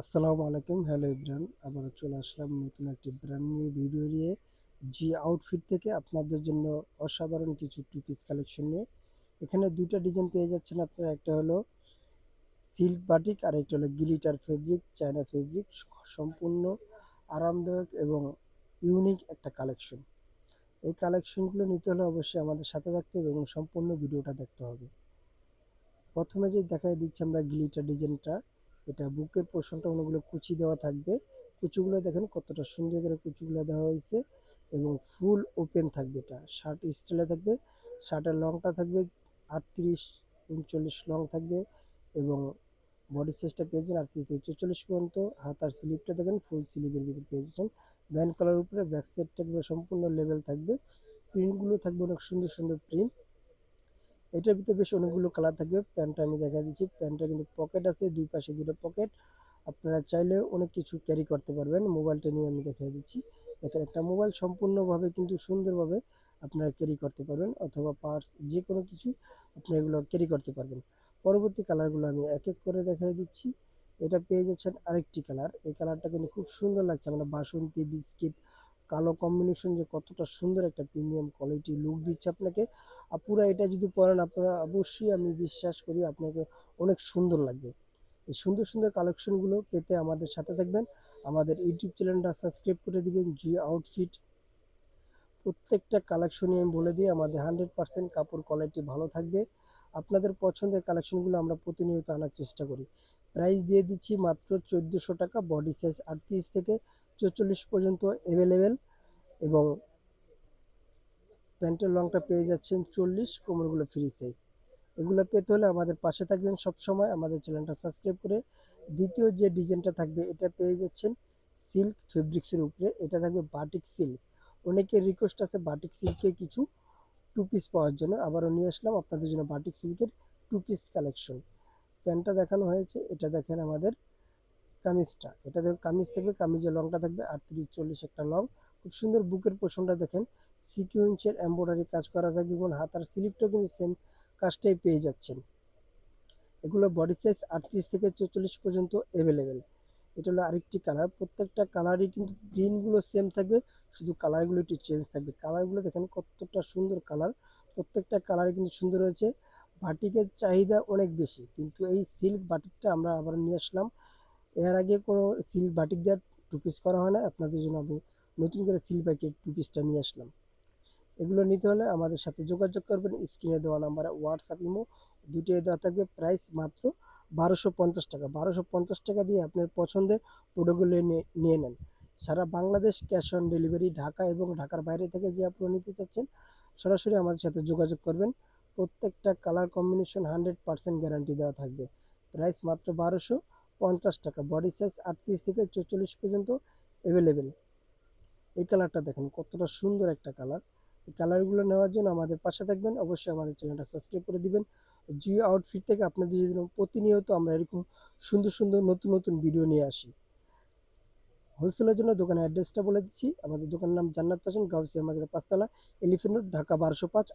আসসালামু আলাইকুম, hello everyone. আবারও চলে আসলাম নতুন একটি ব্র্যান্ড নিউ ভিডিও নিয়ে। জি আউটফিট থেকে আপনাদের জন্য অসাধারণ কিছু টু পিস কালেকশন নিয়ে। এখানে দুইটা ডিজাইন পেয়ে যাচ্ছেন আপনারা, একটা হলো সিল্ক বাটিক আর একটা হলো গ্লিটার ফেব্রিক, চায়না ফেব্রিক। সম্পূর্ণ আরামদায়ক এবং ইউনিক একটা কালেকশন। এই কালেকশনগুলো নিতে হলে অবশ্যই আমাদের সাথে থাকতে হবে এবং সম্পূর্ণ ভিডিওটা দেখতে হবে। প্রথমে যে দেখাই দিচ্ছি আমরা গ্লিটার ডিজাইনটা, এটা বুকের পোর্শনটা অনেকগুলো কুচি দেওয়া থাকবে। কুচিগুলো দেখেন কতটা সুন্দর করে কুচিগুলো দেওয়া হয়েছে এবং ফুল ওপেন থাকবে। এটা শার্ট স্টাইলে থাকবে। শার্টের লংটা থাকবে 38-39 লং থাকবে এবং বডি সাইজটা পেয়েছেন 38 থেকে 44 পর্যন্ত। হাতার স্লিপটা দেখেন ফুল স্লিভের ভিতরে পেয়েছেন ভ্যান কালার উপরে। ব্যাক সাইডটা সম্পূর্ণ লেভেল থাকবে। প্রিন্টগুলো থাকবে অনেক সুন্দর সুন্দর প্রিন্ট। এটার ভিতরে বেশ অনেকগুলো কালার থাকবে। প্যান্টটা আমি দেখা দিচ্ছি, প্যান্টটা কিন্তু পকেট আছে, দুই পাশে দুটো পকেট। আপনারা চাইলে অনেক কিছু ক্যারি করতে পারবেন। মোবাইলটা নিয়ে আমি দেখিয়ে দিচ্ছি। দেখেন একটা মোবাইল সম্পূর্ণভাবে কিন্তু সুন্দরভাবে আপনারা ক্যারি করতে পারবেন, অথবা পার্স যে কোনো কিছু আপনি এগুলো ক্যারি করতে পারবেন। পরবর্তী কালারগুলো আমি এক এক করে দেখিয়ে দিচ্ছি। এটা পেয়ে যাচ্ছেন আরেকটি কালার। এই কালারটা কিন্তু খুব সুন্দর লাগছে, আমরা বাসন্তী বিস্কিট কালো কম্বিনেশন, যে কতটা সুন্দর একটা প্রিমিয়াম কোয়ালিটি লুক দিচ্ছে আপনাকে। পুরা এটা যদি পরেন আপনারা, অবশ্যই আমি বিশ্বাস করি আপনাকে অনেক সুন্দর লাগবে। এই সুন্দর সুন্দর কালেকশনগুলো পেতে আমাদের সাথে থাকবেন। আমাদের ইউটিউব চ্যানেলটা সাবস্ক্রাইব করে দিবেন, জি আউটফিট। প্রত্যেকটা কালেকশনই আমি বলে দিই, আমাদের 100% কাপড় কোয়ালিটি ভালো থাকবে। আপনাদের পছন্দের কালেকশনগুলো আমরা প্রতিনিয়ত আনার চেষ্টা করি। প্রাইস দিয়ে দিচ্ছি মাত্র 1400 টাকা। বডি সাইজ 38 থেকে 44 পর্যন্ত অ্যাভেলেবেল এবং প্যান্টের লংটা পেয়ে যাচ্ছেন 40, কোমরগুলো ফ্রি সাইজ। এগুলো পেতে হলে আমাদের পাশে থাকবেন সবসময়, আমাদের চ্যানেলটা সাবস্ক্রাইব করে। দ্বিতীয় যে ডিজাইনটা থাকবে, এটা পেয়ে যাচ্ছেন সিল্ক ফেব্রিক্সের উপরে। এটা থাকবে বাটিক সিল্ক। অনেকের রিকোয়েস্ট আছে বাটিক সিল্কের কিছু টু পিস পাওয়ার জন্য, আবারও নিয়ে আসলাম আপনাদের জন্য বাটিক সিল্কের টু পিস কালেকশন। প্যান্টটা দেখানো হয়েছে, এটা দেখেন আমাদের কামিজটা। এটা দেখো কামিজ থাকবে, কামিজের লংটা থাকবে 38-40 একটা লং। খুব সুন্দর বুকের পোর্শনটা দেখেন সিকুয়েন্সের এমব্রয়ডারি কাজ করা থাকবে এবং হাতার স্লিপটাও কিন্তু সেম কাজটাই পেয়ে যাচ্ছেন। এগুলো বডি সাইজ 38 থেকে 44 পর্যন্ত অ্যাভেলেবেল। এটা হলো আরেকটি কালার। প্রত্যেকটা কালারই কিন্তু প্রিন্টগুলো সেম থাকবে, শুধু কালারগুলো একটু চেঞ্জ থাকবে। কালারগুলো দেখেন কতটা সুন্দর কালার, প্রত্যেকটা কালারই কিন্তু সুন্দর হয়েছে। বাটিকের চাহিদা অনেক বেশি, কিন্তু এই সিল্ক বাটিকটা আমরা আবার নিয়ে আসলাম। এর আগে কোনো সিল্ক বাটিক দেওয়ার টু পিস করা হয় না, আপনাদের জন্য আমি নতুন করে সিল্ক বাটিকের টু পিসটা নিয়ে আসলাম। এগুলো নিতে হলে আমাদের সাথে যোগাযোগ করবেন। স্ক্রিনে দেওয়া নাম্বারে হোয়াটসঅ্যাপ ইমো দুটোই দেওয়া থাকবে। প্রাইস মাত্র 1250 টাকা। 1250 টাকা দিয়ে আপনার পছন্দের প্রোডাক্টগুলো নিয়ে নেন। সারা Bangladesh cash on delivery. Dhaka এবং ঢাকার বাইরে থেকে যে আপনারা নিতে চাচ্ছেন সরাসরি আমাদের সাথে যোগাযোগ করবেন। প্রত্যেকটা কালার কম্বিনেশন 100% গ্যারান্টি দেওয়া থাকবে। প্রাইস মাত্র 1250 টাকা। বডি সাইজ 38 থেকে 44 পর্যন্ত অ্যাভেলেবেল। এই কালারটা দেখেন কতটা সুন্দর একটা কালার। এই কালারগুলো নেওয়ার জন্য আমাদের পাশে থাকবেন, অবশ্যই আমাদের চ্যানেলটা সাবস্ক্রাইব করে দিবেন। জিও আউটফিট থেকে আপনাদের জন্য প্রতিনিয়ত আমরা এরকম সুন্দর সুন্দর নতুন নতুন ভিডিও নিয়ে আসি। হোলসেলের জন্য দোকানের অ্যাড্রেসটা বলে দিচ্ছি। আমাদের দোকানের নাম জান্নাত ফ্যাশন, গাউসিয়া মার্কেটের 5 তলা, এলিফ্যান্ট রোড, ঢাকা 1205।